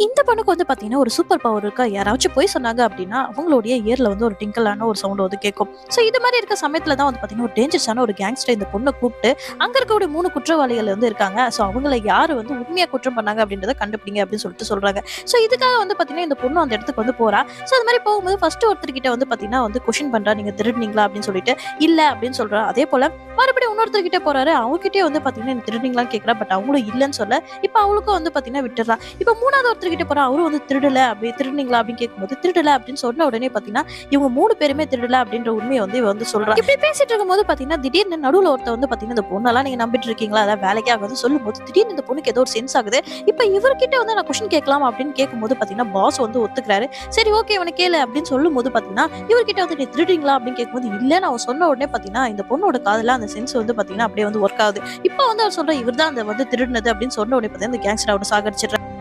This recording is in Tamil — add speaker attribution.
Speaker 1: இந்த பொண்ணுக்கு வந்து பார்த்தீங்கன்னா, ஒரு சூப்பர் பவர் இருக்கா. யாராச்சும் பொய் சொன்னாங்க அப்டின்னா, அவங்களுடைய இயர்ல வந்து ஒரு டிங்கிளான ஒரு சவுண்ட் வந்து கேட்கும். ஸோ இது மாரி இருக்க சமயத்துல தான் வந்து பார்த்தீங்கன்னா, ஒரு டேஞ்சரஸான ஒரு கேங்ஸ்டர் இந்த பொண்ண கூப்ட்டு, அங்க இருக்கக்கூடிய 3 குற்றவாளிகள் வந்து இருக்காங்க. ஸோ அவங்கள யாரு வந்து உண்மையா குற்றம் பண்ணாங்க அப்டின்றத கண்டுபிடிங்க அப்டின்னு சொல்லிட்டு சொல்றாங்க. ஸோ இதுக்காக வந்து பார்த்தீங்கன்னா, இந்த பொண்ணு அந்த இடத்துக்கு வந்து போறா. ஸோ அது மாரி போகும்போது ஃபர்ஸ்ட் ஒருத்தர்கிட்ட வந்து பார்த்தீங்கன்னா, வந்து கொஸ்டின் பண்றா. நீங்க திருடுனீங்களா அப்டின்னு சொல்லிட்டு, இல்ல அப்டின்னு சொல்றா. அதேபோல மறுபடியும் இன்னொருத்தர்கிட்ட போறாரு. அவங்ககிட்டயும் வந்து பார்த்தீங்கன்னா, நீங்க திருடுனீங்களான்னு கேட்கிறா. பட் அவங்களும் இல்லன்னு சொல்ல, இப்ப அவளுக்கும் வந்து பார்த்தீங்கன்னா விட்டுர்றா. இப்ப 3வது ஒருத்தர்கிட்ட போறா. அவரும் வந்து திருடல அப்படி திருடுனீங்களா அப்படின்னு கேட்கும்போது, திருடல அப்படின்னு சொன்ன உடனே பார்த்தீங்கன்னா, இவங்க 3 பேருமே திருடல அப்படின்ற உண்மைய வந்து இவ வந்து சொல்றா. இப்படி பேசிட்டு இருக்கும்போது பார்த்தீங்கன்னா, திடீர்னு நடுவுல ஒருத்தன் வந்து பார்த்தீங்கன்னா, இந்த பொண்ணெல்லாம் நீங்க நம்பிட்டு இருக்கீங்களா? அதான் வேலைக்கே ஆகாதுன்னு சொல்லும்போது, திடீர்னு இந்த பொண்ணுக்கு ஏதோ ஒரு சென்ஸ் ஆகுது. இப்ப இவர்கிட்ட வந்து நான் கொஸ்டின் கேட்கலாம் அப்படின்னு கேட்கும்போது பார்த்தீங்கன்னா, பாஸ் வந்து ஒத்துக்கிறாரு. சரி ஓகே இவன கேளு அப்படின்னு சொல்லும்போது பார்த்தீங்கன்னா, இவர்கிட்ட வந்து நீ திருடுறீங்களா அப்படின்னு கேட்கும்போது, இல்லன்னு அவன் சொன்ன உடனே பார்த்தீங்கன்னா, இந்த பொண்ணோட காதுல அந்த சென்ஸ் வந்து பார்த்தீங்கன்னா, அப்படியே வந்து ஒர்க் ஆகுது. இப்ப வந்து அவர் சொல்ற இவர் தான் அந்த வந்து திருடுனது அப்படின்னு சொன்ன உடனே பார்த்தீங்கன்னா, இந்த கேங்ஸ்டர் அவன சாகடிச்சிடுறாரு.